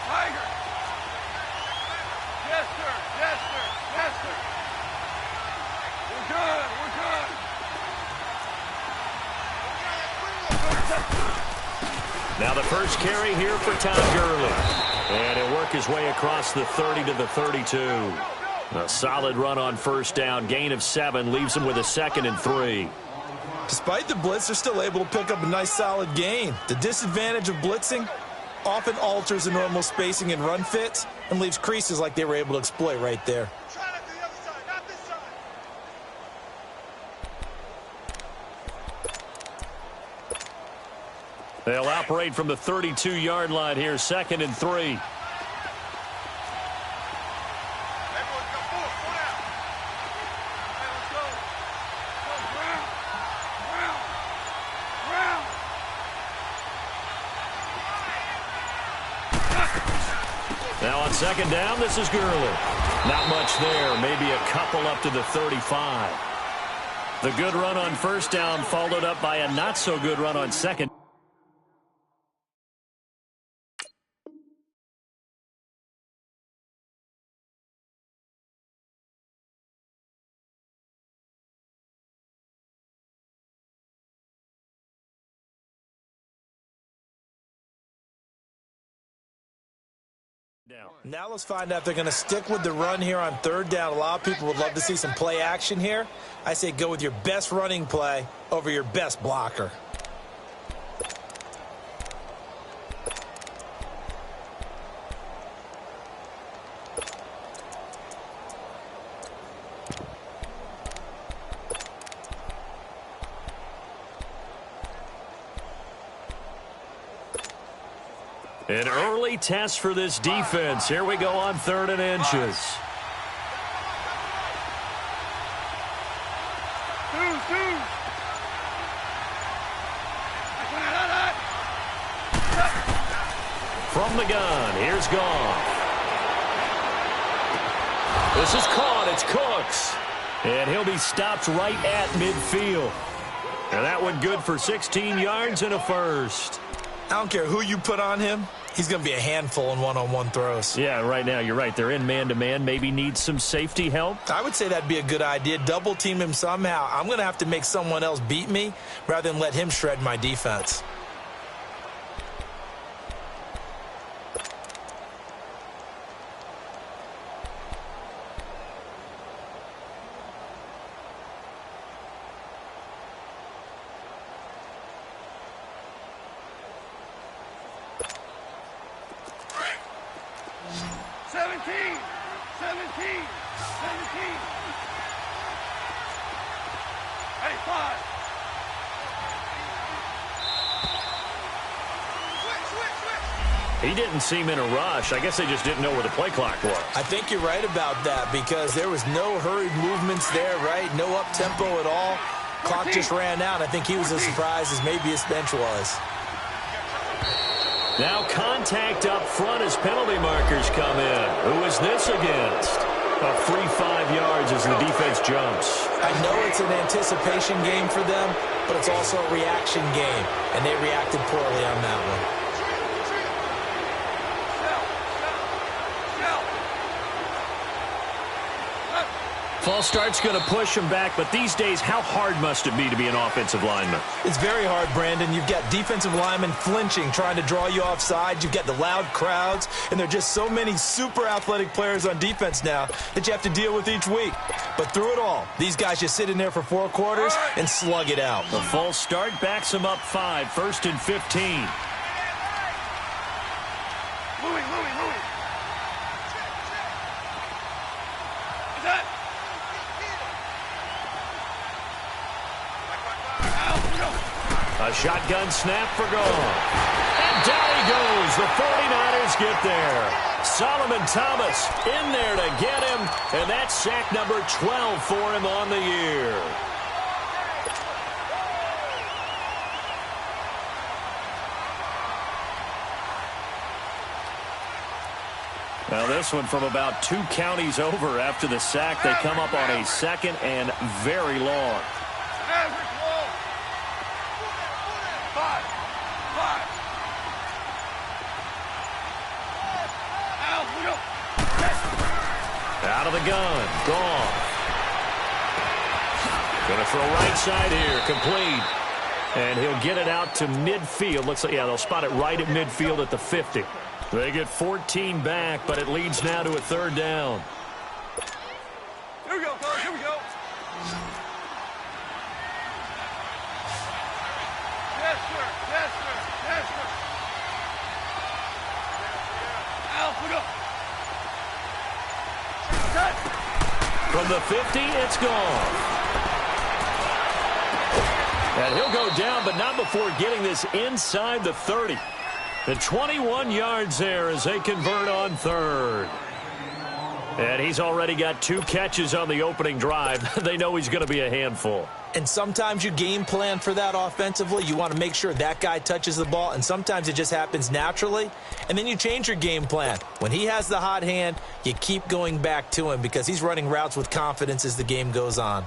Tiger. Yes, sir. Yes, sir. Yes, sir. We're good. We're good. Now the first carry here for Todd Gurley. And he'll work his way across the 30 to the 32. A solid run on first down. Gain of 7 leaves him with a 2nd and 3. Despite the blitz, they're still able to pick up a nice solid gain. The disadvantage of blitzing often alters the normal spacing and run fits and leaves creases like they were able to exploit right there. They'll operate from the 32-yard line here, 2nd and 3. Now on 2nd down, this is Gurley. Not much there, maybe a couple up to the 35. The good run on first down followed up by a not-so-good run on 2nd. Now let's find out if they're going to stick with the run here on 3rd down. A lot of people would love to see some play action here. I say go with your best running play over your best blocker. An early test for this defense. Here we go on 3rd and inches. From the gun, here's Goff. This is caught. It's Cooks. And he'll be stopped right at midfield. And that one good for 16 yards and a first. I don't care who you put on him. He's going to be a handful in one-on-one throws. Yeah, right now, you're right. They're in man-to-man. Maybe needs some safety help. I would say that'd be a good idea. Double team him somehow. I'm going to have to make someone else beat me rather than let him shred my defense. He didn't seem in a rush. I guess they just didn't know where the play clock was. I think you're right about that because there was no hurried movements there, right? No up-tempo at all. Clock just ran out. I think he was as surprised as maybe his bench was. Now contact up front as penalty markers come in. Who is this against? A free 5 yards as the defense jumps. I know it's an anticipation game for them, but it's also a reaction game, and they reacted poorly on that one. False start's going to push him back, but these days, how hard must it be to be an offensive lineman? It's very hard, Brandon. You've got defensive linemen flinching, trying to draw you offside. You've got the loud crowds, and there are just so many super athletic players on defense now that you have to deal with each week. But through it all, these guys just sit in there for 4 quarters and slug it out. The false start backs him up 5, 1st and 15. A shotgun snap for Goff. And down he goes. The 49ers get there. Solomon Thomas in there to get him. And that's sack number 12 for him on the year. Now this one from about 2 counties over after the sack. They come up on a 2nd and very long. Out of the gun. Gone. Going to throw right side here. Complete. And he'll get it out to midfield. Looks like, yeah, they'll spot it right at midfield at the 50. They get 14 back, but it leads now to a third down. Here we go, fellas. Here we go. Yes, sir. Yes, sir. Yes, sir. Alf, look up. Cut. From the 50, it's gone. And he'll go down, but not before getting this inside the 30. The 21 yards there as they convert on third. And he's already got 2 catches on the opening drive. They know he's going to be a handful. And sometimes you game plan for that offensively. You want to make sure that guy touches the ball, and sometimes it just happens naturally. And then you change your game plan. When he has the hot hand, you keep going back to him because he's running routes with confidence as the game goes on.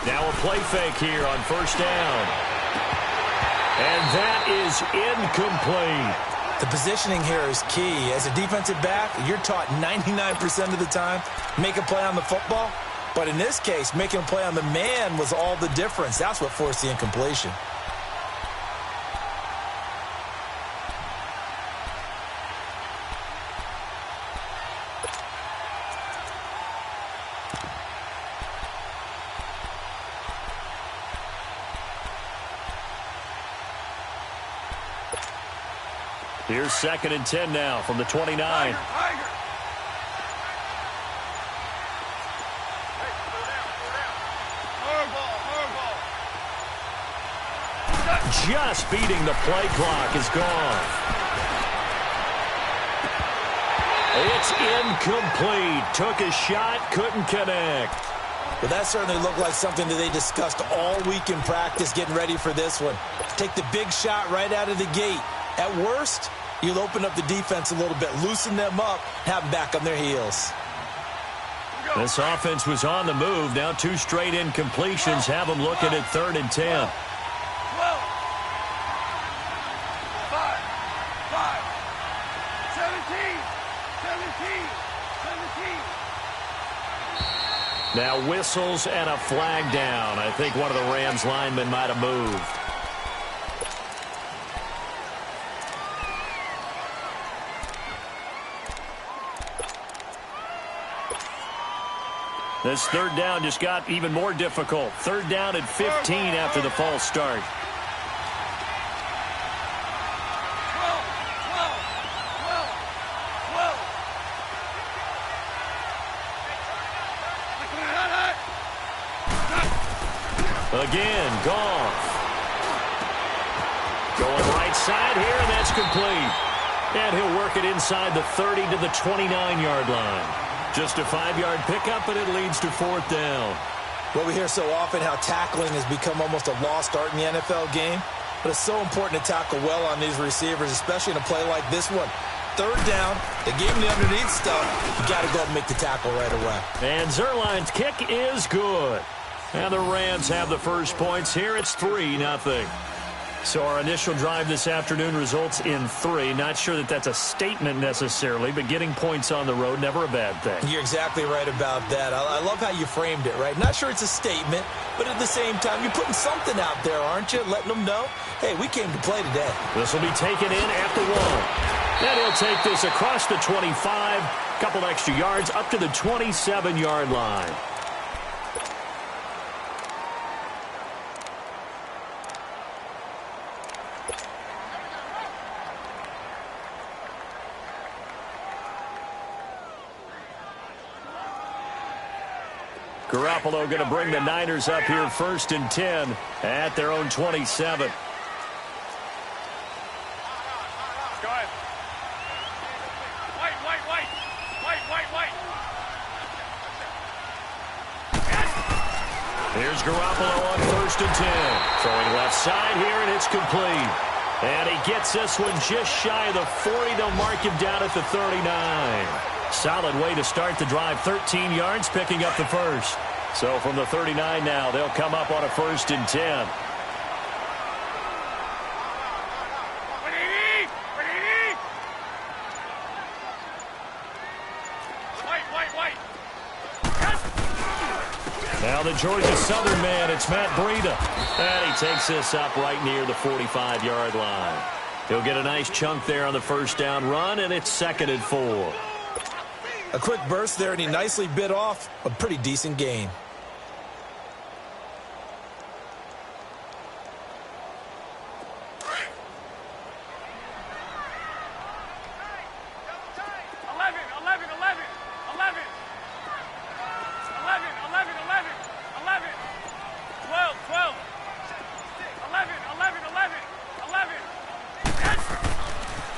Now a play fake here on first down. And that is incomplete. The positioning here is key. As a defensive back, you're taught 99% of the time, make a play on the football. But in this case, making a play on the man was all the difference. That's what forced the incompletion. Here's 2nd and 10 now from the 29. Tiger. Just beating the play clock is gone. It's incomplete. Took a shot, couldn't connect. Well, that certainly looked like something that they discussed all week in practice getting ready for this one. Take the big shot right out of the gate. At worst, you'll open up the defense a little bit, loosen them up, have them back on their heels. This offense was on the move. Now 2 straight incompletions have them looking at 3rd and 10. 12. 5. 17. 17. Now whistles and a flag down. I think one of the Rams linemen might have moved. This 3rd down just got even more difficult. 3rd down at 15 after the false start. Again, Goff. Going right side here, and that's complete. And he'll work it inside the 30 to the 29-yard line. Just a 5-yard pickup, and it leads to 4th down. Well, we hear so often how tackling has become almost a lost art in the NFL game. But it's so important to tackle well on these receivers, especially in a play like this one. 3rd down, they gave him the underneath stuff. You got to go and make the tackle right away. And Zerline's kick is good. And the Rams have the first points here. It's 3-0. So our initial drive this afternoon results in 3. Not sure that that's a statement necessarily, but getting points on the road, never a bad thing. You're exactly right about that. I love how you framed it, right? Not sure it's a statement, but at the same time, you're putting something out there, aren't you? Letting them know, hey, we came to play today. This will be taken in at the 1. And he'll take this across the 25, couple extra yards up to the 27-yard line. Garoppolo going to bring the Niners up here 1st and 10 at their own 27. Go ahead. White. Here's Garoppolo on 1st and 10. Throwing left side here, and it's complete. And he gets this one just shy of the 40. They'll mark him down at the 39. Solid way to start the drive. 13 yards, picking up the first. So from the 39 now, they'll come up on a 1st and 10. Now the Georgia Southern man, it's Matt Breida. And he takes this up right near the 45-yard line. He'll get a nice chunk there on the 1st down run, and it's 2nd and 4. A quick burst there, and he nicely bit off a pretty decent gain.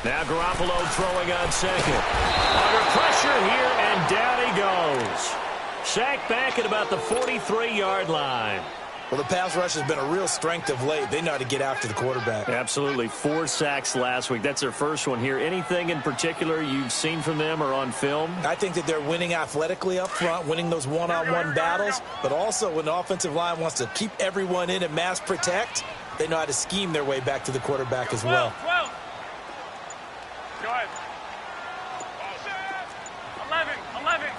Now Garoppolo throwing on 2nd. Under pressure here, and down he goes. Sacked back at about the 43-yard line. Well, the pass rush has been a real strength of late. They know how to get after the quarterback. Absolutely. 4 sacks last week. That's their first one here. Anything in particular you've seen from them or on film? I think that they're winning athletically up front, winning those one-on-one battles, but also when the offensive line wants to keep everyone in and mass protect, they know how to scheme their way back to the quarterback as well. 12. Go ahead. 11.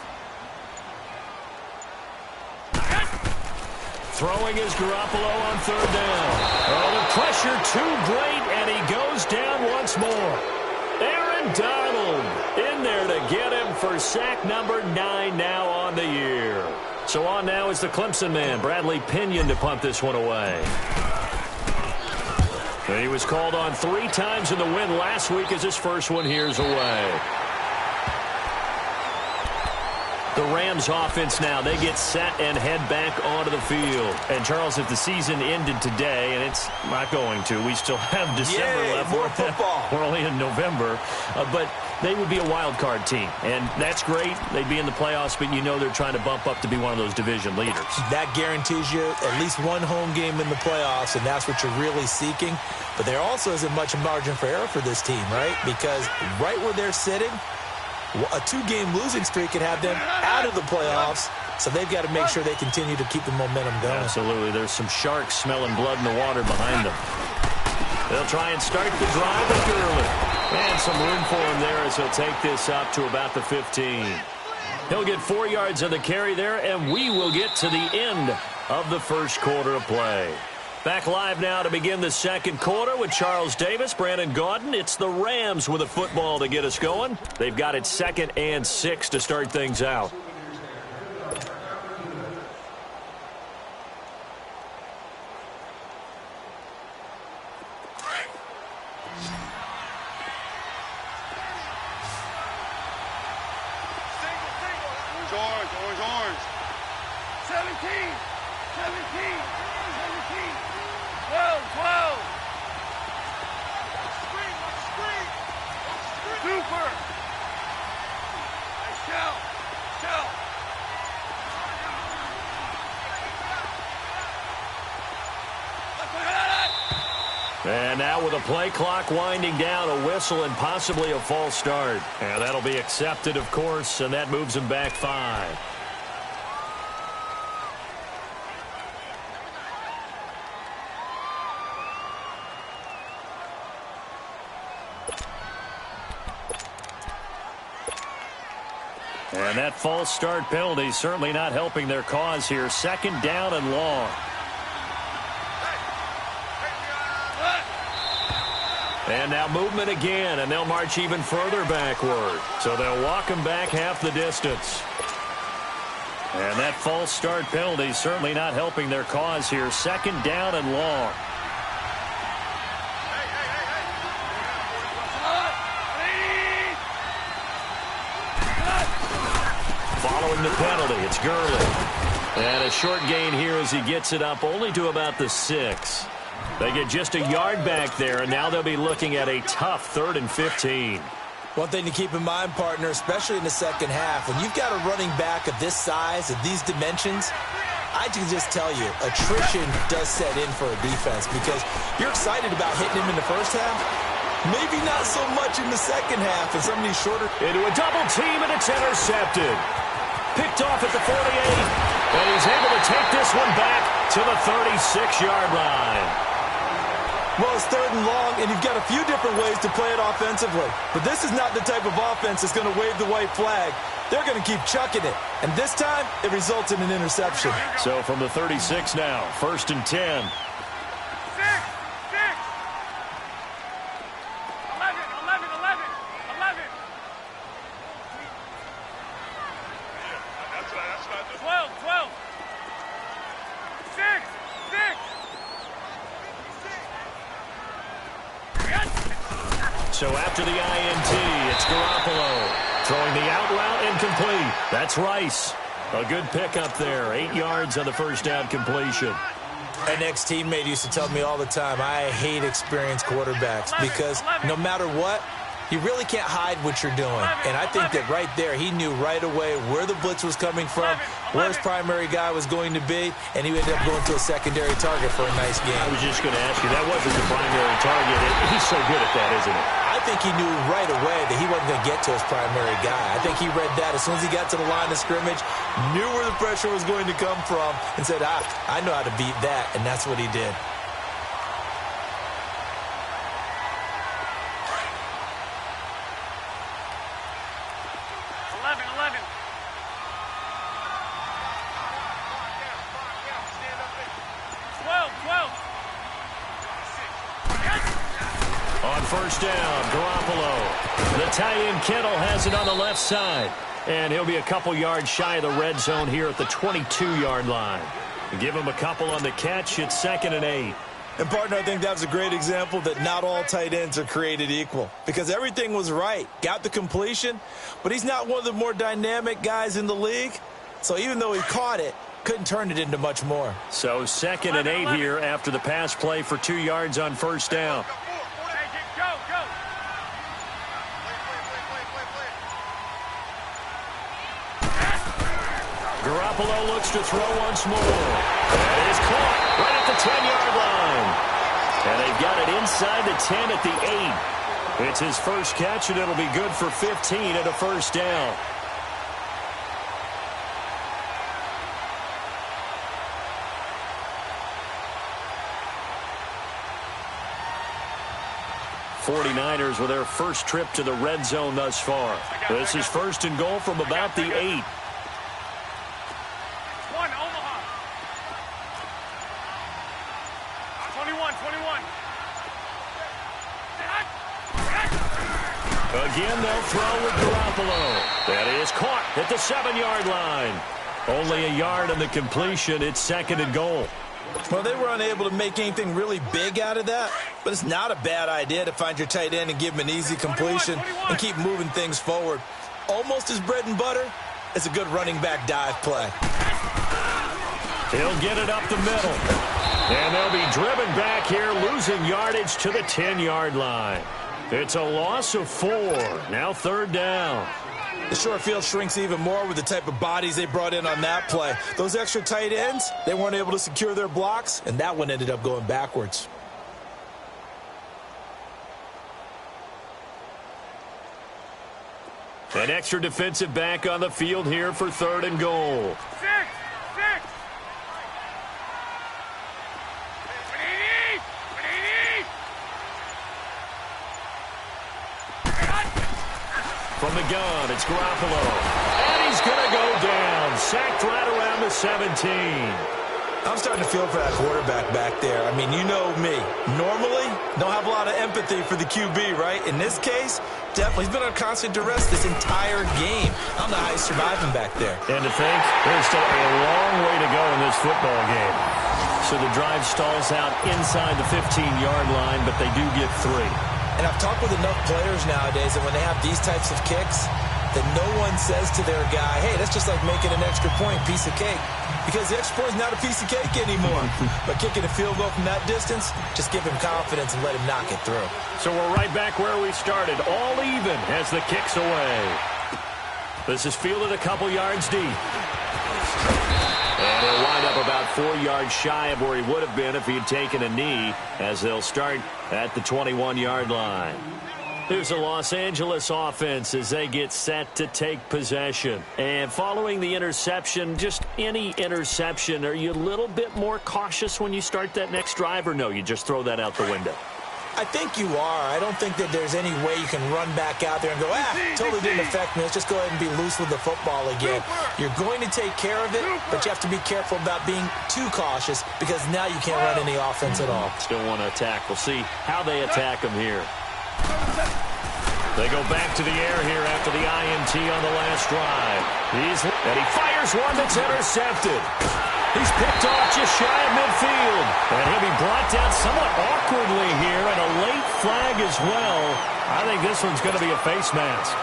Throwing is Garoppolo on 3rd down. Oh, the pressure too great, and he goes down once more. Aaron Donald in there to get him for sack number 9 now on the year. So on now is the Clemson man, Bradley Pinion, to punt this one away. And he was called on 3 times in the win last week as his first one here's away. The Rams offense now, they get set and head back onto the field. And, Charles, if the season ended today, and it's not going to, we still have December left. More football. We're only in November. But they would be a wild card team. And that's great. They'd be in the playoffs, but you know they're trying to bump up to be one of those division leaders. That guarantees you at least one home game in the playoffs, and that's what you're really seeking. But there also isn't much margin for error for this team, right? Because right where they're sitting, a 2-game losing streak could have them out of the playoffs, so they've got to make sure they continue to keep the momentum going. Absolutely. There's some sharks smelling blood in the water behind them. They'll try and start the drive with Gurley. And some room for him there as he'll take this up to about the 15. He'll get 4 yards on the carry there, and we will get to the end of the first quarter of play. Back live now to begin the second quarter with Charles Davis, Brandon Gaudin. It's the Rams with a football to get us going. They've got it 2nd and 6 to start things out. Orange. 17. 12. Super. Shell. And now with a play clock winding down, a whistle and possibly a false start. And that'll be accepted, of course, and that moves him back 5. And that false start penalty certainly not helping their cause here. 2nd down and long. And now movement again, and they'll march even further backward. So they'll walk him back half the distance. And that false start penalty certainly not helping their cause here. 2nd down and long. Following the penalty, it's Gurley. And a short gain here as he gets it up only to about the 6. They get just a yard back there, and now they'll be looking at a tough 3rd and 15. One thing to keep in mind, partner, especially in the second half, when you've got a running back of this size, of these dimensions, I can just tell you, attrition does set in for a defense because you're excited about hitting him in the first half. Maybe not so much in the second half, and some of these shorter... Into a double team, and it's intercepted. Picked off at the 48, and he's able to take this one back to the 36-yard line. Well, it's 3rd and long, and you've got a few different ways to play it offensively. But this is not the type of offense that's going to wave the white flag. They're going to keep chucking it. And this time, it results in an interception. So from the 36 now, 1st and 10. 6, 11. That's right. 12. 6. So after the INT, it's Garoppolo. Throwing the out route incomplete. That's Rice. A good pickup there. 8 yards on the first down completion. An ex-teammate used to tell me all the time, I hate experienced quarterbacks because no matter what, you really can't hide what you're doing. And I think that right there, he knew right away where the blitz was coming from, where his primary guy was going to be, and he ended up going to a secondary target for a nice game. I was just going to ask you, that wasn't the primary target. He's so good at that, isn't he? I think he knew right away that he wasn't going to get to his primary guy. I think he read that as soon as he got to the line of scrimmage, knew where the pressure was going to come from, and said, I know how to beat that, and that's what he did. First down, Garoppolo. The tie-in Kittle has it on the left side. And he'll be a couple yards shy of the red zone here at the 22-yard line. Give him a couple on the catch. It's 2nd and 8. And, partner, I think that was a great example that not all tight ends are created equal. Because everything was right. Got the completion, but he's not one of the more dynamic guys in the league. So even though he caught it, couldn't turn it into much more. So 2nd and 8 here after the pass play for 2 yards on first down. Garoppolo looks to throw once more. That is caught right at the 10-yard line. And they've got it inside the 10 at the 8. It's his first catch, and it'll be good for 15 at a first down. '49ers with their first trip to the red zone thus far. This is 1st and goal from about the 8. Again, they'll throw with Garoppolo. That is caught at the 7-yard line. Only a yard on the completion. It's 2nd and goal. Well, they were unable to make anything really big out of that, but it's not a bad idea to find your tight end and give him an easy completion and keep moving things forward. Almost as bread and butter as a good running back dive play. He'll get it up the middle. And they'll be driven back here, losing yardage to the 10-yard line. It's a loss of 4. Now 3rd down. The short field shrinks even more with the type of bodies they brought in on that play. Those extra tight ends, they weren't able to secure their blocks, and that one ended up going backwards. An extra defensive back on the field here for 3rd and goal. 6. From the gun, it's Garoppolo. And he's going to go down. Sacked right around the 17. I'm starting to feel for that quarterback back there. I mean, you know me. Normally, don't have a lot of empathy for the QB, right? In this case, definitely. He's been on constant duress this entire game. I don't know how he's surviving back there. And to think, there's still a long way to go in this football game. So the drive stalls out inside the 15-yard line, but they do get 3. And I've talked with enough players nowadays that when they have these types of kicks, that no one says to their guy, hey, that's just like making an extra point, piece of cake. Because the extra point is not a piece of cake anymore. But kicking a field goal from that distance, just give him confidence and let him knock it through. So we're right back where we started, all even as the kick's away. This is fielded a couple yards deep. And And he'll wind up about 4 yards shy of where he would have been if he had taken a knee, as they'll start at the 21-yard line. Here's the Los Angeles offense as they get set to take possession. And following the interception, just any interception, are you a little bit more cautious when you start that next drive, or no, you just throw that out the window? I think you are. I don't think that there's any way you can run back out there and go, totally didn't affect me. Let's just go ahead and be loose with the football again. You're going to take care of it, but you have to be careful about being too cautious because now you can't run any offense at all. Still want to attack. We'll see how they attack him here. They go back to the air here after the INT on the last drive. And he fires one that's intercepted. He's picked off just shy of midfield. And he'll be brought down somewhat awkwardly here, and a late flag as well. I think this one's going to be a face mask.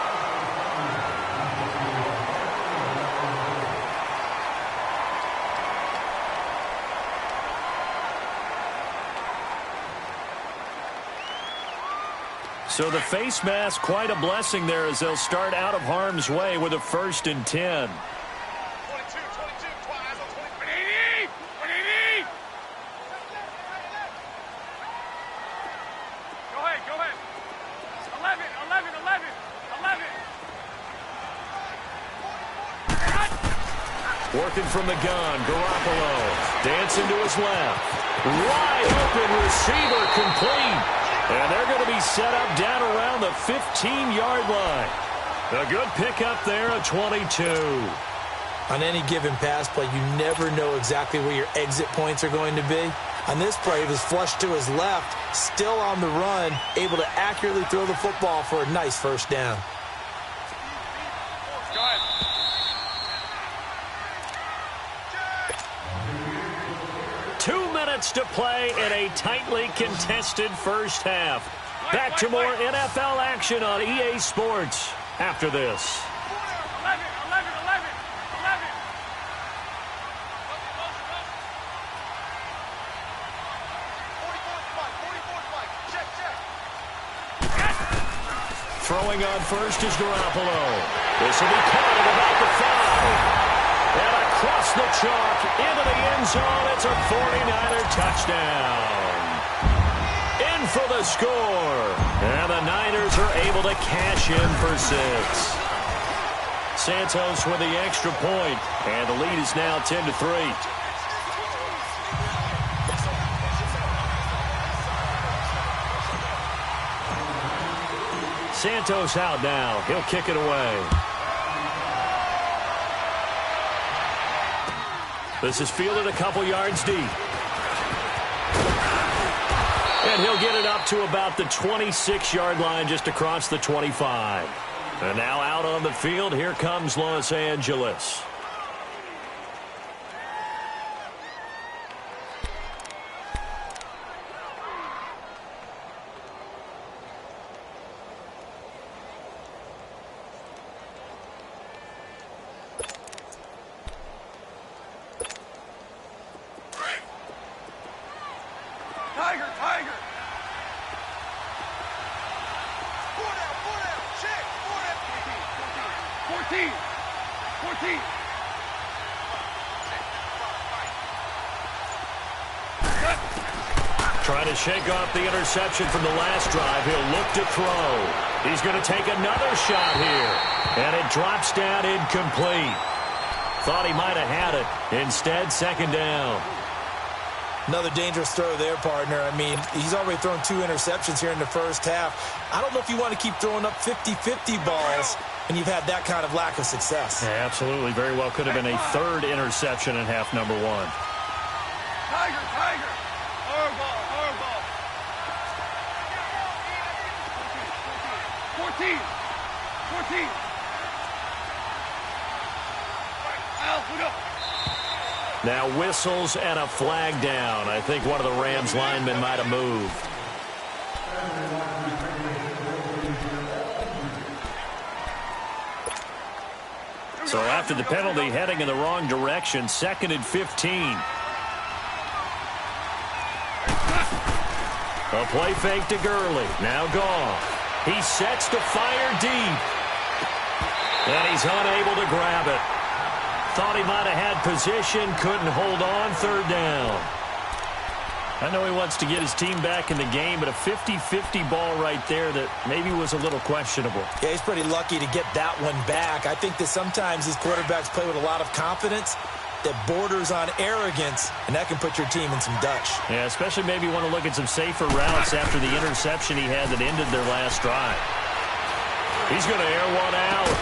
So the face mask, quite a blessing there as they'll start out of harm's way with a 1st and 10. Working from the gun, Garoppolo dancing to his left. Wide open receiver complete. And they're going to be set up down around the 15-yard line. A good pickup there, a 22. On any given pass play, you never know exactly where your exit points are going to be. On this play, he was flushed to his left, still on the run, able to accurately throw the football for a nice 1st down. Go ahead. 2 minutes to play in a tightly contested first half. Back to more NFL action on EA Sports after this. 11. Throwing on first is Garoppolo. This will be caught at about the 5. And across the chalk into the end zone. It's a 49er touchdown. In for the score. And the Niners are able to cash in for 6. Santos with the extra point. And the lead is now 10-3. Santos out now. He'll kick it away. This is fielded a couple yards deep. And he'll get it up to about the 26-yard line, just across the 25. And now out on the field, here comes Los Angeles. Tiger! 14! Trying to shake off the interception from the last drive. He'll look to throw. He's going to take another shot here. And it drops down incomplete. Thought he might have had it. Instead, 2nd down. Another dangerous throw there, partner. I mean, he's already thrown 2 interceptions here in the first half. I don't know if you want to keep throwing up 50-50 balls when you've had that kind of lack of success. Yeah, absolutely. Very well could have been a 3rd interception in half number 1. Tiger! Hard ball! 14! Al, look up! Now whistles and a flag down. I think one of the Rams linemen might have moved. So after the penalty, heading in the wrong direction, 2nd and 15. A play fake to Gurley. Now Goff. He sets to fire deep. And he's unable to grab it. Thought he might have had position, couldn't hold on, third down. I know he wants to get his team back in the game, but a 50-50 ball right there that maybe was a little questionable. Yeah, he's pretty lucky to get that one back. I think that sometimes these quarterbacks play with a lot of confidence that borders on arrogance, and that can put your team in some Dutch. Yeah, especially maybe want to look at some safer routes after the interception he had that ended their last drive. He's going to air one out.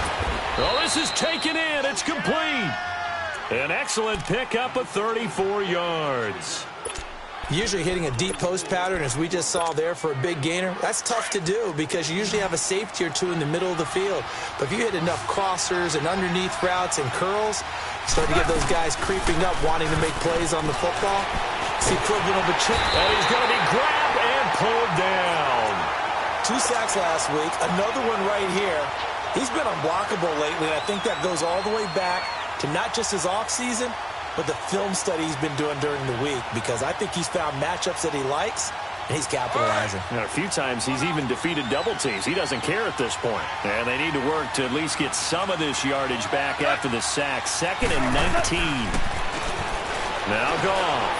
Oh, this is taken in. It's complete. An excellent pickup of 34 yards. Usually hitting a deep post pattern, as we just saw there for a big gainer, that's tough to do because you usually have a safety or two in the middle of the field. But if you hit enough crossers and underneath routes and curls, you start to get those guys creeping up, wanting to make plays on the football. See equivalent of a chip. And he's going to be grabbed and pulled down. 2 sacks last week, another one right here. He's been unblockable lately, and I think that goes all the way back to not just his offseason, but the film study he's been doing during the week, because I think he's found matchups that he likes, and he's capitalizing. A few times he's even defeated double teams. He doesn't care at this point. And they need to work to at least get some of this yardage back after the sack. 2nd and 19. Now Goff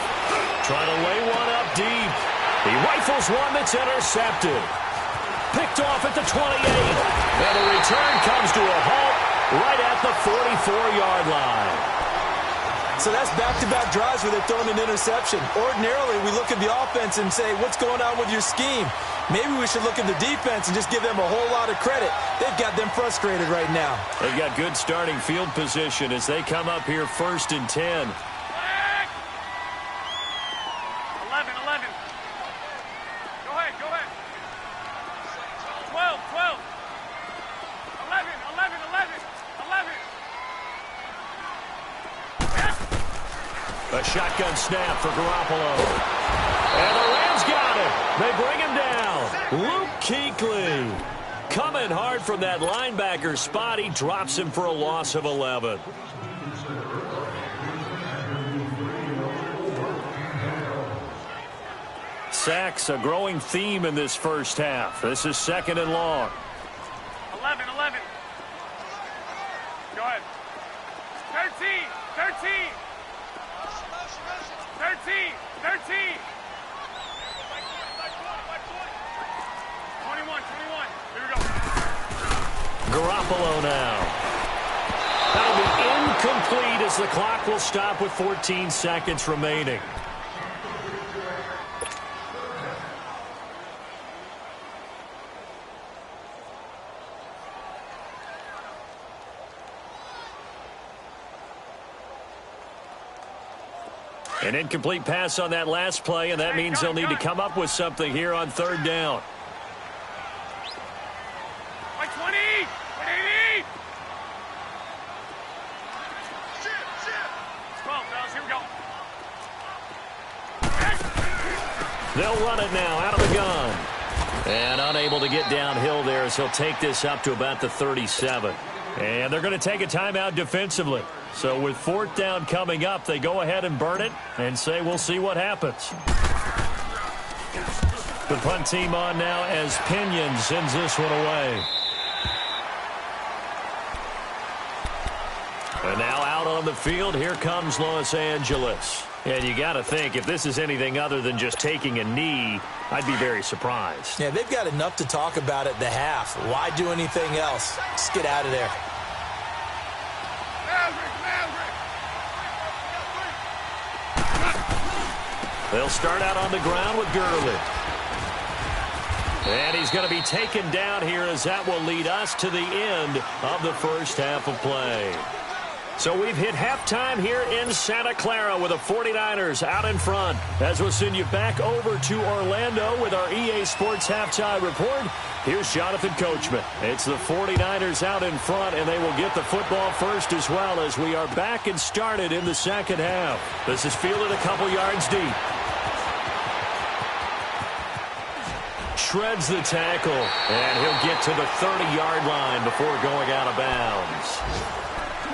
trying to lay one up deep. He rifles one that's intercepted. Picked off at the 28. And the return comes to a halt right at the 44-yard line. So that's back-to-back drives where they're throwing an interception. Ordinarily, we look at the offense and say, what's going on with your scheme? Maybe we should look at the defense and just give them a whole lot of credit. They've got them frustrated right now. They've got good starting field position as they come up here 1st and 10. 11. 11. Go ahead. 12. 11. 11. A shotgun snap for Garoppolo. And the Rams got him. They bring him down. Luke Kuechly coming hard from that linebacker spot. He drops him for a loss of 11. Sacks, a growing theme in this first half. This is 2nd and long. 11. Go ahead. 13. 21. Here we go. Garoppolo now. That'll be incomplete as the clock will stop with 14 seconds remaining. An incomplete pass on that last play, and that means they'll need to come up with something here on 3rd down. By 20! 180! 12, fellas, here we go. They'll run it now out of the gun. And unable to get downhill there as he'll take this up to about the 37. And they're going to take a timeout defensively. So with 4th down coming up, they go ahead and burn it and say we'll see what happens. The punt team on now as Pinion sends this one away. And now out on the field, here comes Los Angeles. And you got to think, if this is anything other than just taking a knee, I'd be very surprised. Yeah, they've got enough to talk about at the half. Why do anything else? Just get out of there. They'll start out on the ground with Gurley. And he's going to be taken down here as that will lead us to the end of the first half of play. So we've hit halftime here in Santa Clara with the 49ers out in front. As we'll send you back over to Orlando with our EA Sports Halftime Report, here's Jonathan Coachman. It's the 49ers out in front, and they will get the football first as well as we are back and started in the second half. This is fielded a couple yards deep. Shreds the tackle, and he'll get to the 30-yard line before going out of bounds.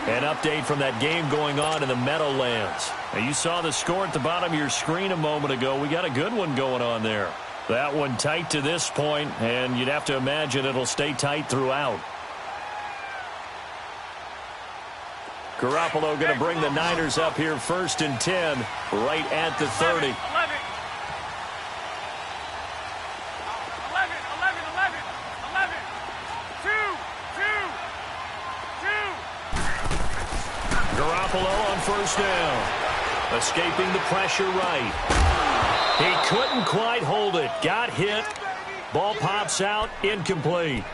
An update from that game going on in the Meadowlands. Now, you saw the score at the bottom of your screen a moment ago. We got a good one going on there. That one tight to this point, and you'd have to imagine it'll stay tight throughout. Garoppolo going to bring the Niners up here 1st and 10, right at the 30. 11. 11. 11. 2. Garoppolo on 1st down. Escaping the pressure right. He couldn't quite hold it. Got hit. Ball pops out. Incomplete.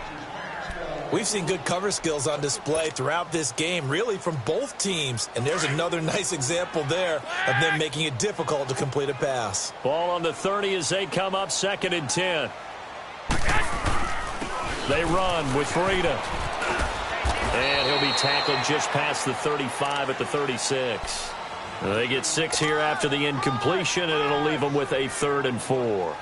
We've seen good cover skills on display throughout this game, really from both teams. And there's another nice example there of them making it difficult to complete a pass. Ball on the 30 as they come up 2nd and 10. They run with freedom. And he'll be tackled just past the 35 at the 36. They get 6 here after the incompletion, and it'll leave them with a 3rd and 4.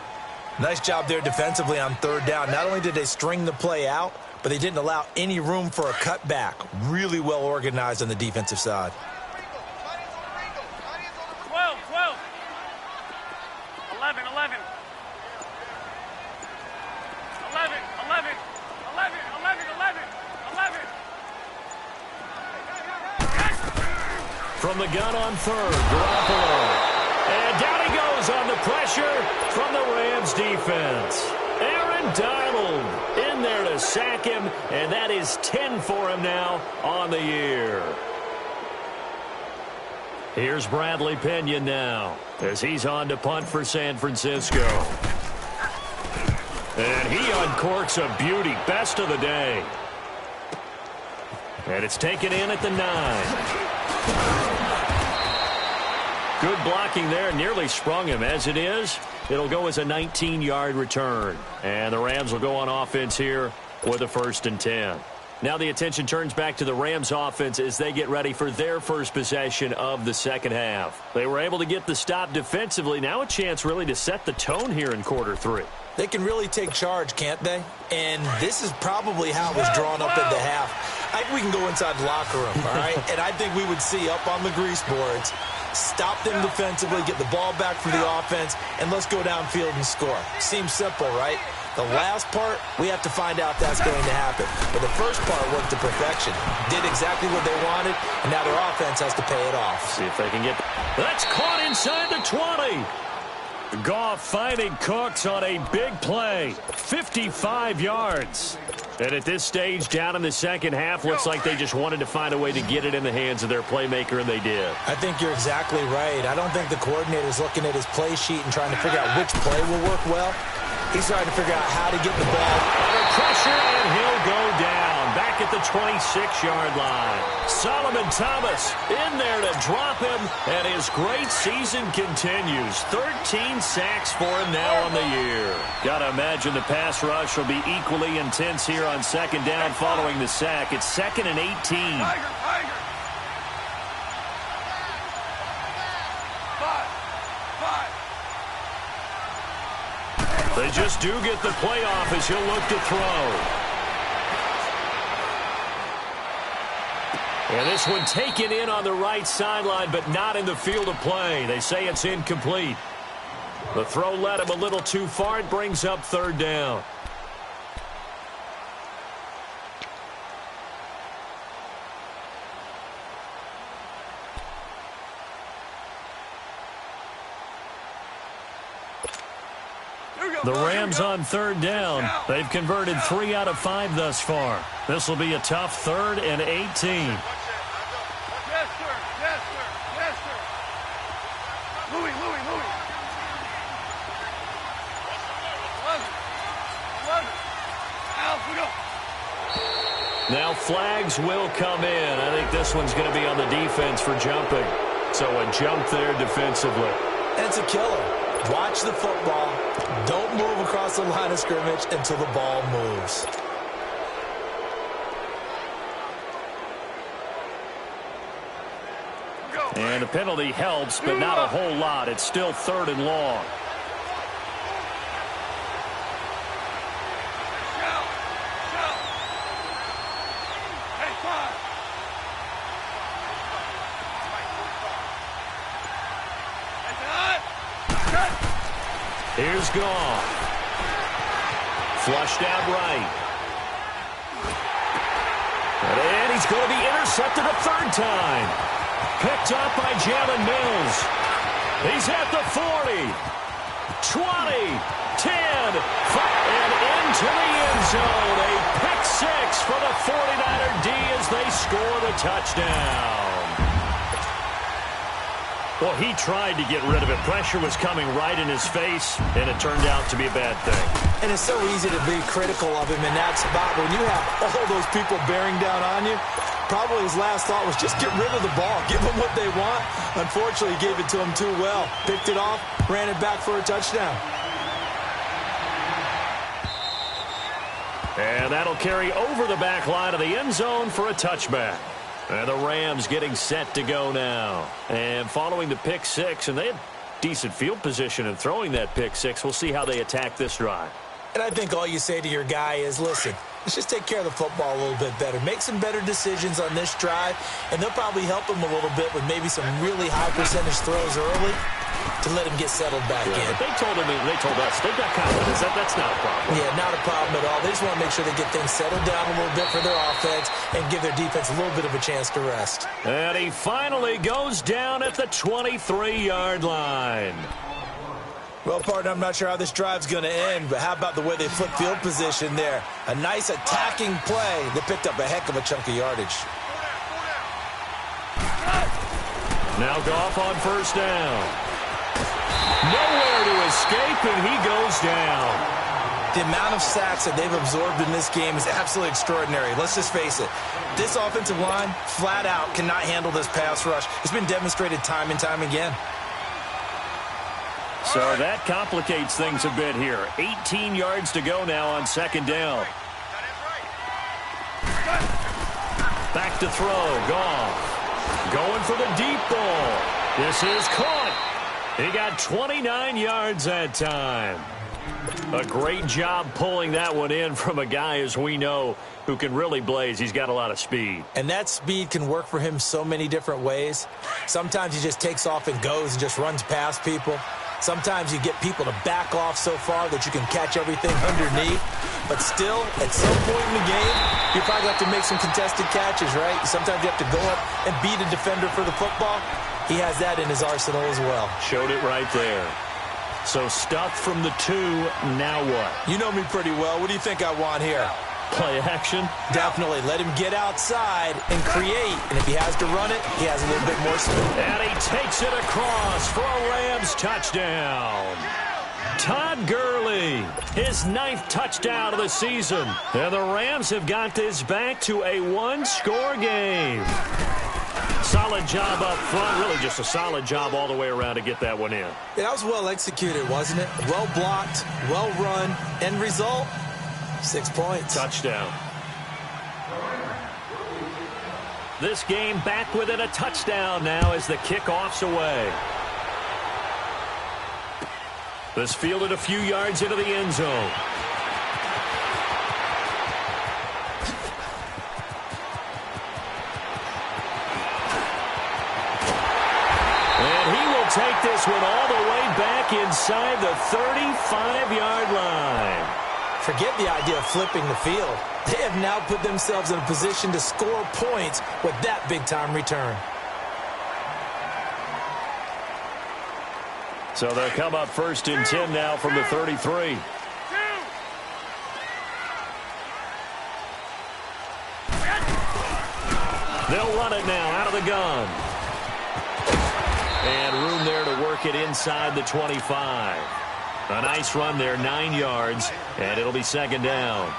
Nice job there defensively on 3rd down. Not only did they string the play out, but they didn't allow any room for a cutback. Really well organized on the defensive side. 12. 11. 11. 11. 11. 11. 11. 11. From the gun on 3rd, Garoppolo. And down he goes on the pressure from the Rams defense. Aaron Donald in there to sack him, and that is 10 for him now on the year. Here's Bradley Pinion now as he's on to punt for San Francisco. And he uncorks a beauty, best of the day. And it's taken in at the 9. Good blocking there, nearly sprung him. As it is, it'll go as a 19-yard return. And the Rams will go on offense here with a 1st and 10. Now the attention turns back to the Rams offense as they get ready for their first possession of the second half. They were able to get the stop defensively. Now a chance really to set the tone here in quarter 3. They can really take charge, can't they? And this is probably how it was drawn up at the half. I think we can go inside the locker room, all right? And I think we would see up on the grease boards, stop them defensively, get the ball back from the offense, and let's go downfield and score. Seems simple, right? The last part, we have to find out that's going to happen. But the first part worked to perfection. Did exactly what they wanted, and now their offense has to pay it off. See if they can get... That's caught inside the 20. Goff finding Cooks on a big play. 55 yards. And at this stage, down in the second half, looks like they just wanted to find a way to get it in the hands of their playmaker, and they did. I think you're exactly right. I don't think the coordinator's looking at his play sheet and trying to figure out which play will work well. He's trying to figure out how to get the ball under pressure, and he'll go down back at the 26-yard line. Solomon Thomas in there to drop him, and his great season continues. 13 sacks for him now on the year. Got to imagine the pass rush will be equally intense here on 2nd down following the sack. It's 2nd and 18. Tiger. 5. They just do get the play off as he'll look to throw. And this one taken in on the right sideline, but not in the field of play. They say it's incomplete. The throw led him a little too far. It brings up 3rd down. The Rams on 3rd down. They've converted 3 out of 5 thus far. This will be a tough 3rd and 18. Yes, sir. Yes, sir. Yes, sir. Louis. 11. Alex, we go. Now flags will come in. I think this one's going to be on the defense for jumping. So a jump there defensively. And it's a killer. Watch the football. Don't move across the line of scrimmage until the ball moves. And the penalty helps, but not a whole lot. It's still 3rd and long. Hey, 5. Here's Goff. Flushed out right. And he's going to be intercepted a third time. Picked up by Jalen Mills. He's at the 40, 20, 10, 5, and into the end zone. A pick six for the 49er D as they score the touchdown. Well, he tried to get rid of it. Pressure was coming right in his face, and it turned out to be a bad thing. And it's so easy to be critical of him in that spot. When you have all those people bearing down on you, probably his last thought was just get rid of the ball. Give them what they want. Unfortunately, he gave it to them too well. Picked it off, ran it back for a touchdown. And that'll carry over the back line of the end zone for a touchback. And the Rams getting set to go now. And following the pick six, and they had decent field position in throwing that pick six. We'll see how they attack this drive. And I think all you say to your guy is, listen, let's just take care of the football a little bit better. Make some better decisions on this drive, and they'll probably help him a little bit with maybe some really high percentage throws early to let him get settled back in. But they told us they've got confidence. That's not a problem. Yeah, not a problem at all. They just want to make sure they get things settled down a little bit for their offense and give their defense a little bit of a chance to rest. And he finally goes down at the 23-yard line. Well, partner, I'm not sure how this drive's going to end, but how about the way they flip field position there? A nice attacking play that picked up a heck of a chunk of yardage. Now Goff on first down. Nowhere to escape, and he goes down. The amount of sacks that they've absorbed in this game is absolutely extraordinary. Let's just face it. This offensive line, flat out, cannot handle this pass rush. It's been demonstrated time and time again. So that complicates things a bit here. 18 yards to go now on second down. Back to throw. Goff. Going for the deep ball. This is caught. He got 29 yards that time. A great job pulling that one in from a guy, as we know, who can really blaze. He's got a lot of speed. And that speed can work for him so many different ways. Sometimes he just takes off and goes and just runs past people. Sometimes you get people to back off so far that you can catch everything underneath. But still, at some point in the game, you probably have to make some contested catches, right? Sometimes you have to go up and beat a defender for the football. He has that in his arsenal as well. Showed it right there. So stuffed from the 2, now what? You know me pretty well. What do you think I want here? Play action? Definitely. Let him get outside and create. And if he has to run it, he has a little bit more speed. And he takes it across for a Rams touchdown. Todd Gurley, his 9th touchdown of the season. And the Rams have got this back to a one-score game. Solid job up front. Really just a solid job all the way around to get that one in. Yeah, that was well executed, wasn't it? Well blocked, well run. End result, 6 points. Touchdown. This game back within a touchdown now as the kickoff's away. This fielded a few yards into the end zone. And he will take this one all the way back inside the 35-yard line. Forget the idea of flipping the field. They have now put themselves in a position to score points with that big-time return. So they'll come up first and 10 now from the 33. They'll run it now out of the gun. And room there to work it inside the 25. A nice run there, 9 yards, and it'll be second down.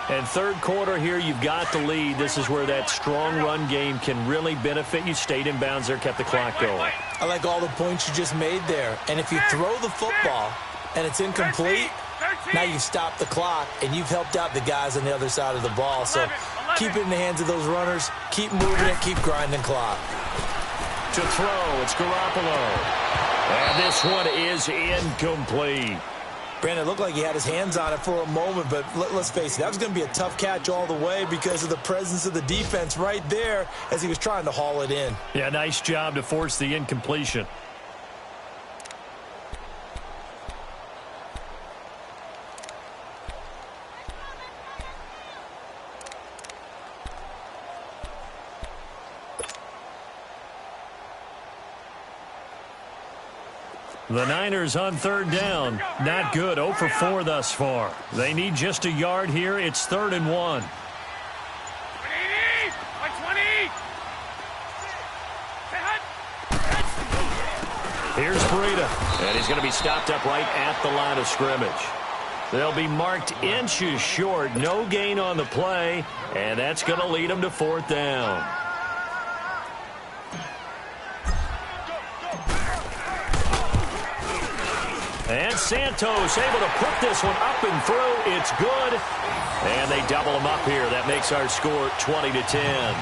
And third quarter here, you've got the lead. This is where that strong run game can really benefit you. Stayed in bounds there, kept the clock going. I like all the points you just made there. And if you throw the football and it's incomplete, now you've stopped the clock and you've helped out the guys on the other side of the ball. So keep it in the hands of those runners. Keep moving it. Keep grinding clock. To throw, it's Garoppolo. And this one is incomplete. Brandon, it looked like he had his hands on it for a moment, but let's face it, that was going to be a tough catch all the way because of the presence of the defense right there as he was trying to haul it in. Yeah, nice job to force the incompletion. The Niners on third down. Not good. 0 for 4 thus far. They need just a yard here. It's 3rd and 1. 180! 120! Here's Breida. And he's going to be stopped up right at the line of scrimmage. They'll be marked inches short. No gain on the play. And that's going to lead them to 4th down. And Santos able to put this one up and through. It's good. And they double him up here. That makes our score 20-10.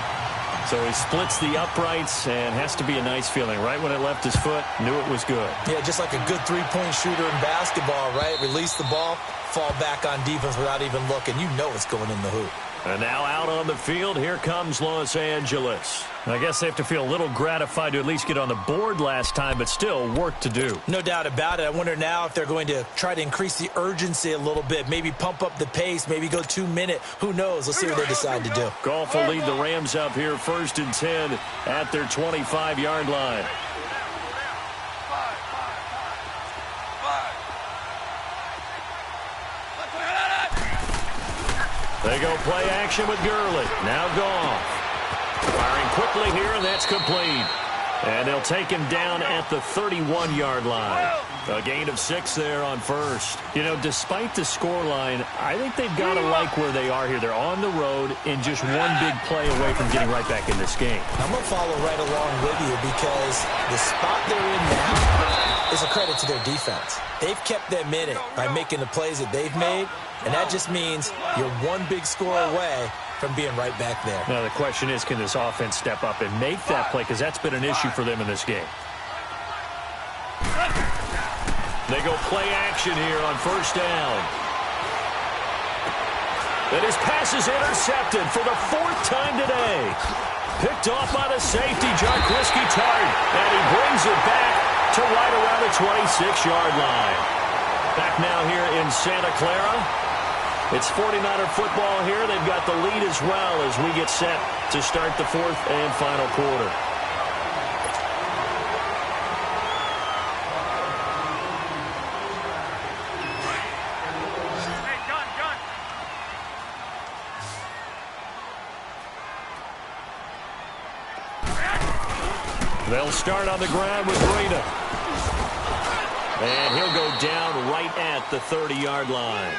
So he splits the uprights and has to be a nice feeling. Right when it left his foot, knew it was good. Yeah, just like a good three-point shooter in basketball, right? Release the ball, fall back on defense without even looking. You know it's going in the hoop. And now out on the field, here comes Los Angeles. I guess they have to feel a little gratified to at least get on the board last time, but still work to do. No doubt about it. I wonder now if they're going to try to increase the urgency a little bit, maybe pump up the pace, maybe go 2-minute. Who knows? Let's see what they decide to do. Goff will lead the Rams up here 1st and 10 at their 25-yard line. They go play action with Gurley. Now Goff. Firing quickly here, and that's complete. And they'll take him down at the 31-yard line. A gain of 6 there on first. You know, despite the scoreline, I think they've got to like where they are here. They're on the road and just one big play away from getting right back in this game. I'm going to follow right along with you because the spot they're in now is a credit to their defense. They've kept them in it by making the plays that they've made, and that just means you're one big score away from being right back there. Now, the question is, can this offense step up and make that play? Because that's been an issue for them in this game. They go play action here on 1st down. And his pass is intercepted for the 4th time today. Picked off by the safety, Jaquiski Tartt. And he brings it back to right around the 26-yard line. Back now here in Santa Clara. It's 49er football here. They've got the lead as well as we get set to start the 4th and final quarter. They'll start on the ground with Breida. And he'll go down right at the 30-yard line.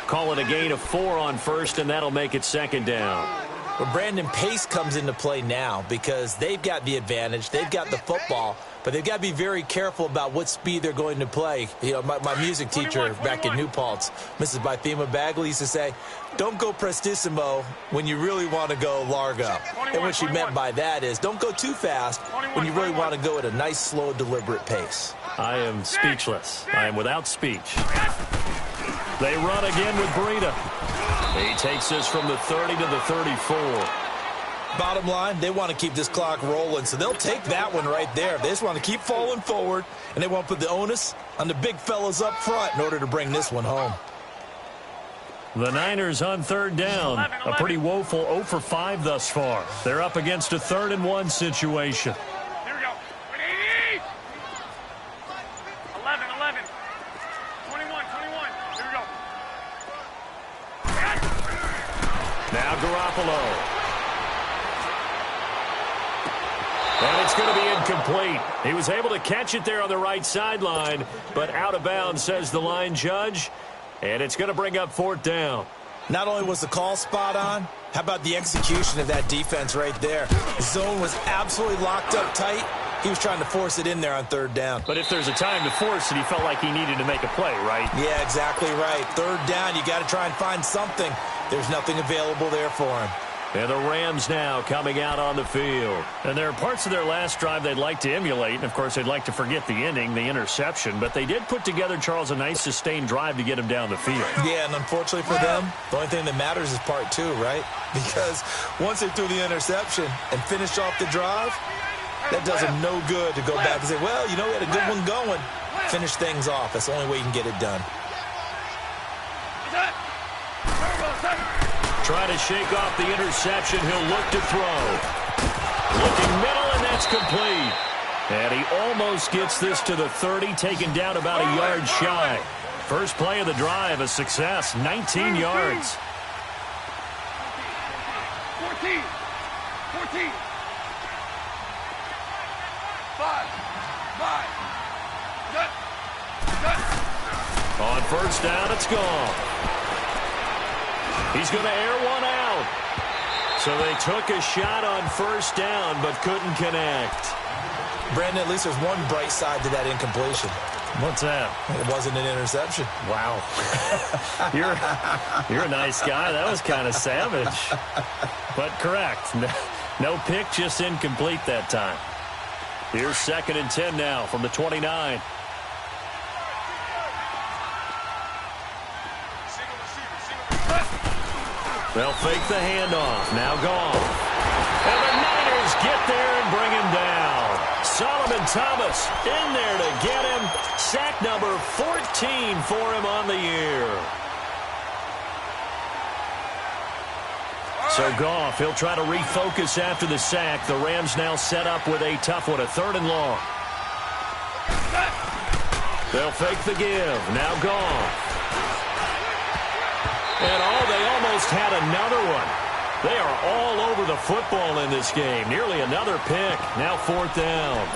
Call it a gain of 4 on first, and that'll make it 2nd down. Well, Brandon, pace comes into play now because they've got the advantage. They've got the football, but they've got to be very careful about what speed they're going to play. You know, my music teacher back in New Paltz, Mrs. Bythema Bagley, used to say, don't go prestissimo when you really want to go largo. And what she meant by that is don't go too fast when you really want to go at a nice, slow, deliberate pace. I am speechless. I am without speech. They run again with Breida. He takes this from the 30 to the 34. Bottom line, they want to keep this clock rolling, so they'll take that one right there. They just want to keep falling forward, and they want to put the onus on the big fellas up front in order to bring this one home. The Niners on 3rd down. A pretty woeful 0 for 5 thus far. They're up against a 3rd and 1 situation. Here we go. 180! 11. 21. Here we go. Now Garoppolo. And it's going to be incomplete. He was able to catch it there on the right sideline, but out of bounds, says the line judge. And it's going to bring up 4th down. Not only was the call spot on, how about the execution of that defense right there? The zone was absolutely locked up tight. He was trying to force it in there on 3rd down. But if there's a time to force it, he felt like he needed to make a play, right? Yeah, exactly right. 3rd down, you got to try and find something. There's nothing available there for him. And the Rams now coming out on the field. And there are parts of their last drive they'd like to emulate. And, of course, they'd like to forget the ending, the interception. But they did put together, Charles, a nice sustained drive to get him down the field. Yeah, and unfortunately for them, the only thing that matters is part 2, right? Because once they threw the interception and finished off the drive, that does them no good to go back and say, well, you know, we had a good one going. Finish things off. That's the only way you can get it done. Try to shake off the interception. He'll look to throw. Looking middle, and that's complete. And he almost gets this to the 30, taken down about a yard shy. First play of the drive, a success, 19 yards. 14. 14. 5. On first down, it's gone. He's going to air one out. So they took a shot on first down, but couldn't connect. Brandon, at least there's one bright side to that incompletion. What's that? It wasn't an interception. Wow. You're a nice guy. That was kind of savage. But correct. No pick, just incomplete that time. Here's 2nd and 10 now from the 29. They'll fake the handoff. Now gone. And the Niners get there and bring him down. Solomon Thomas in there to get him. Sack number 14 for him on the year. So Goff, he'll try to refocus after the sack. The Rams now set up with a tough one, a 3rd and long. They'll fake the give. Now Goff. And they almost had another one. They are all over the football in this game. Nearly another pick. Now 4th down.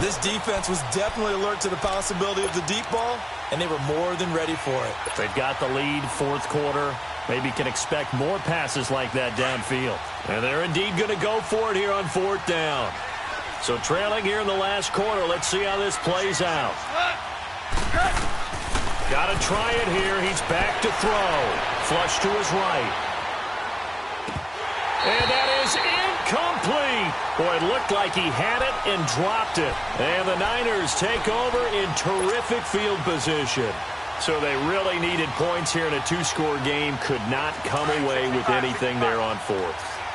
This defense was definitely alert to the possibility of the deep ball, and they were more than ready for it. They've got the lead, 4th quarter. Maybe can expect more passes like that downfield. And they're indeed going to go for it here on 4th down. So trailing here in the last quarter. Let's see how this plays out. Got to try it here. He's back to throw. Flush to his right. And that is incomplete. Boy, it looked like he had it and dropped it. And the Niners take over in terrific field position. So they really needed points here in a 2-score game. Could not come away with anything there on 4th.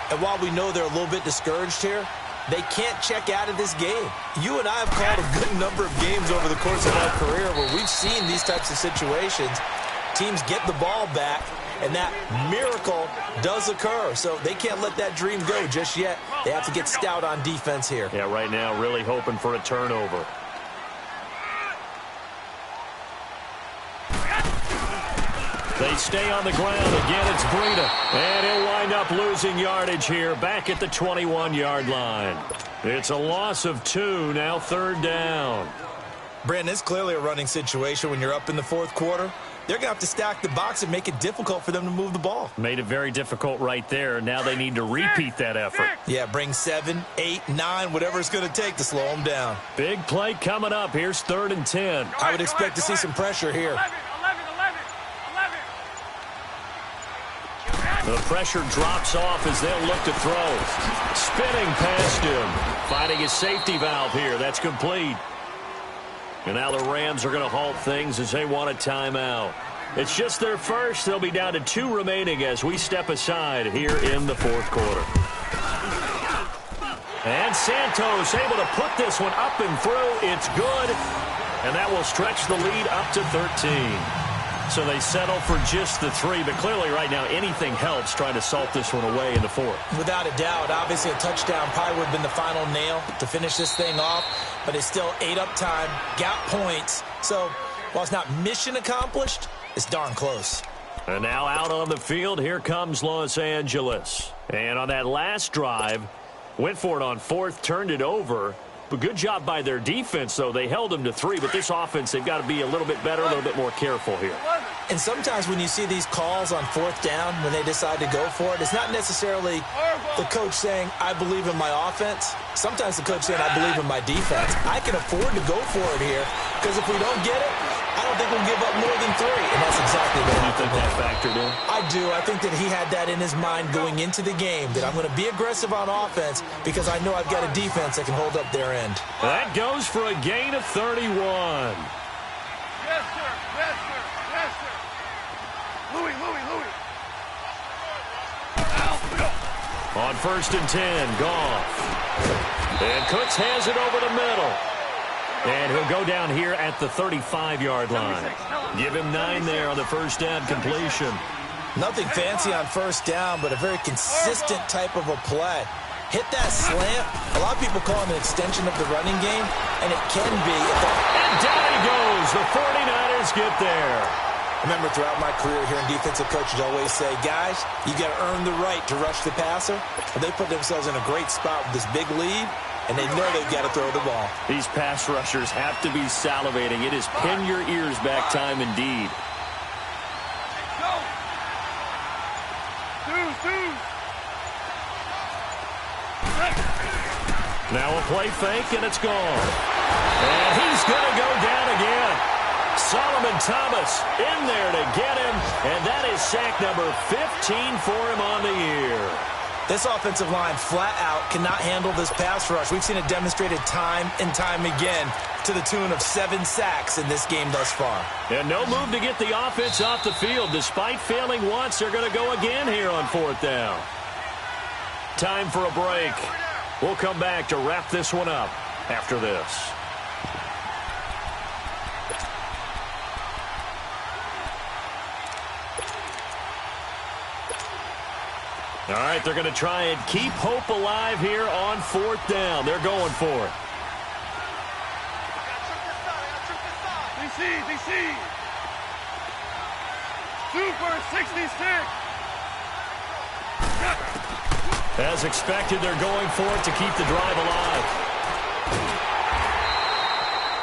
And while we know they're a little bit discouraged here, they can't check out of this game. You and I have called a good number of games over the course of our career where we've seen these types of situations. Teams get the ball back, and that miracle does occur. So they can't let that dream go just yet. They have to get stout on defense here. Yeah, right now really hoping for a turnover. They stay on the ground. Again, it's Breida. And he'll wind up losing yardage here back at the 21-yard line. It's a loss of 2, now 3rd down. Brandon, it's clearly a running situation when you're up in the 4th quarter. They're going to have to stack the box and make it difficult for them to move the ball. Made it very difficult right there. Now they need to repeat that effort. Yeah, bring 7, 8, 9, whatever it's going to take to slow them down. Big play coming up. Here's 3rd and 10. I would expect to see some pressure here. The pressure drops off as they'll look to throw. Spinning past him. Finding his safety valve here. That's complete. And now the Rams are going to halt things as they want a timeout. It's just their first. They'll be down to 2 remaining as we step aside here in the 4th quarter. And Santos able to put this one up and through. It's good. And that will stretch the lead up to 13. So they settle for just the 3, but clearly right now anything helps trying to salt this one away in the 4th. Without a doubt, obviously a touchdown probably would have been the final nail to finish this thing off, but it's still 8 up time, got points. So while it's not mission accomplished, it's darn close. And now out on the field, here comes Los Angeles. And on that last drive, went for it on 4th, turned it over. But good job by their defense, though. They held them to 3, but this offense, they've got to be a little bit better, a little bit more careful here. And sometimes when you see these calls on 4th down, when they decide to go for it, it's not necessarily the coach saying, I believe in my offense. Sometimes the coach saying, I believe in my defense. I can afford to go for it here, because if we don't get it, I don't think we'll give up more than 3. And that's exactly what I think that factored in. I do. I think that he had that in his mind going into the game, that I'm going to be aggressive on offense because I know I've got a defense that can hold up their end. That goes for a gain of 31. Yes, sir. Yes, sir. Yes, sir. Louis. On 1st and 10, Goff. And Cooks has it over the middle. And he'll go down here at the 35-yard line. Give him 9 there on the first down completion. Nothing fancy on first down, but a very consistent type of a play. hit that slant. A lot of people call it an extension of the running game, and it can be. And down he goes. The 49ers get there. Remember, throughout my career here in defensive coaches always say, guys, you got to earn the right to rush the passer. And they put themselves in a great spot with this big lead, and they know they've got to throw the ball. These pass rushers have to be salivating. It is pin your ears back time indeed. Now a play fake, and it's gone. And he's going to go down again. Solomon Thomas in there to get him, and that is sack number 15 for him on the year. This offensive line flat out cannot handle this pass rush. We've seen it demonstrated time and time again to the tune of 7 sacks in this game thus far. And no move to get the offense off the field. Despite failing once, they're going to go again here on 4th down. Time for a break. We'll come back to wrap this one up after this. All right, they're going to try and keep hope alive here on 4th down. They're going for it. DC. Super 66. As expected, they're going for it to keep the drive alive.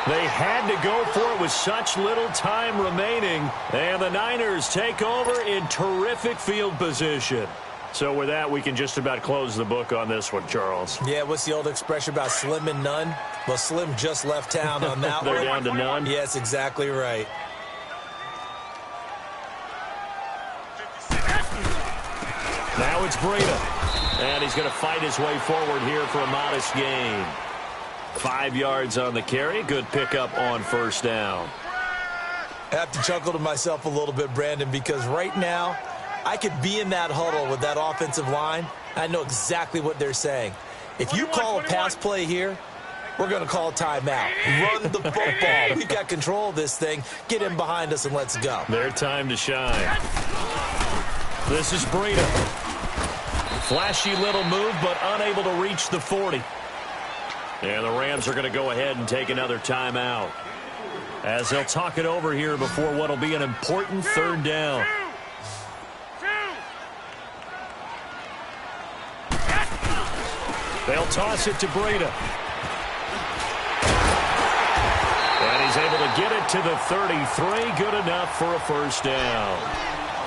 They had to go for it with such little time remaining. And the Niners take over in terrific field position. So with that, we can just about close the book on this one, Charles. Yeah, what's the old expression about slim and none? Well, Slim just left town on that one. They're down to none? Yes, exactly right. Now it's Breida. And he's going to fight his way forward here for a modest gain. 5 yards on the carry. Good pickup on 1st down. I have to chuckle to myself a little bit, Brandon, because right now, I could be in that huddle with that offensive line. I know exactly what they're saying. If you call a pass play here, we're going to call a timeout. Run the football. We've got control of this thing. Get in behind us and let's go. Their time to shine. This is Breida. Flashy little move, but unable to reach the 40. And the Rams are going to go ahead and take another timeout, as they'll talk it over here before what will be an important 3rd down. They'll toss it to Breida. And he's able to get it to the 33. Good enough for a 1st down.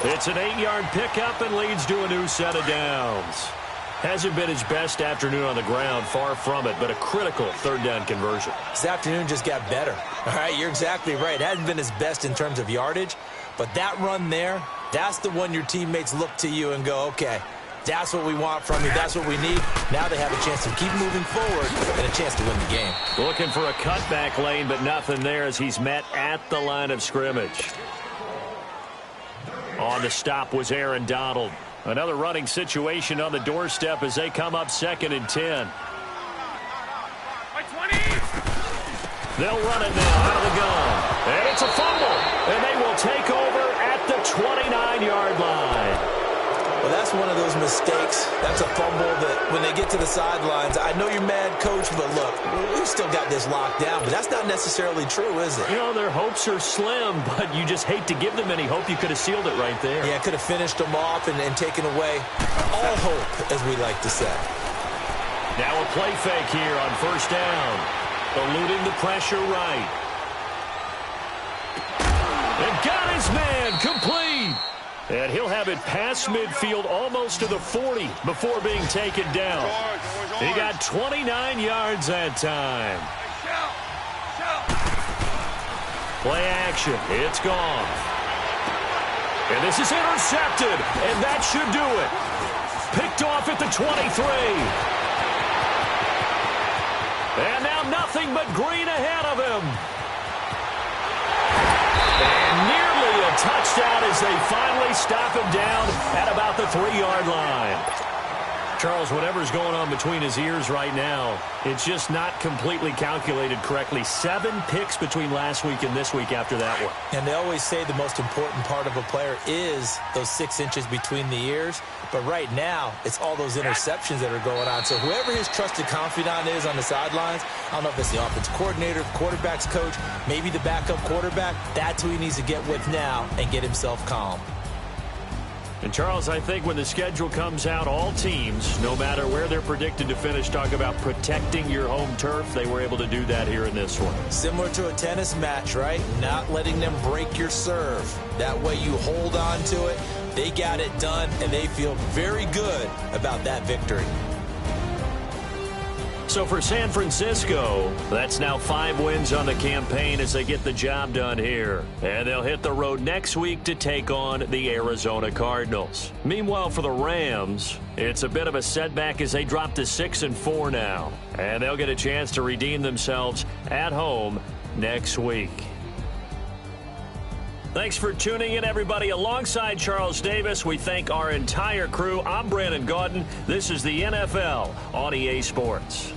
It's an 8-yard pickup and leads to a new set of downs. Hasn't been his best afternoon on the ground, far from it, but a critical 3rd down conversion. This afternoon just got better. All right, you're exactly right. It hasn't been his best in terms of yardage, but that run there, that's the one your teammates look to you and go, okay, that's what we want from you. That's what we need. Now they have a chance to keep moving forward and a chance to win the game. Looking for a cutback lane, but nothing there as he's met at the line of scrimmage. On the stop was Aaron Donald. Another running situation on the doorstep as they come up 2nd and 10. They'll run it now out of the gun. And it's a fumble. And they will take over at the 29-yard line. Well, that's one of those mistakes. That's a fumble that when they get to the sidelines, I know you're mad, Coach, but look, we've still got this locked down, but that's not necessarily true, is it? You know, their hopes are slim, but you just hate to give them any hope. You could have sealed it right there. Yeah, could have finished them off and taken away all hope, as we like to say. Now a play fake here on 1st down. Eluding the pressure right. And got his man complete. And he'll have it past midfield almost to the 40 before being taken down. He got 29 yards that time. Play action. It's gone. And this is intercepted. And that should do it. Picked off at the 23. And now nothing but green ahead of him. And nearly a touchdown as they finally stop him down at about the 3-yard line. Charles, whatever's going on between his ears right now, it's just not completely calculated correctly. 7 picks between last week and this week after that one. And they always say the most important part of a player is those 6 inches between the ears. But right now, it's all those interceptions that are going on. So whoever his trusted confidant is on the sidelines, I don't know if it's the offense coordinator, quarterback's coach, maybe the backup quarterback, that's who he needs to get with now and get himself calm. And, Charles, I think when the schedule comes out, all teams, no matter where they're predicted to finish, talk about protecting your home turf. They were able to do that here in this one. Similar to a tennis match, right? Not letting them break your serve. That way you hold on to it. They got it done, and they feel very good about that victory. So for San Francisco, that's now 5 wins on the campaign as they get the job done here. And they'll hit the road next week to take on the Arizona Cardinals. Meanwhile, for the Rams, it's a bit of a setback as they drop to 6-4 now. And they'll get a chance to redeem themselves at home next week. Thanks for tuning in, everybody. Alongside Charles Davis, we thank our entire crew. I'm Brandon Gaudin. This is the NFL on EA Sports.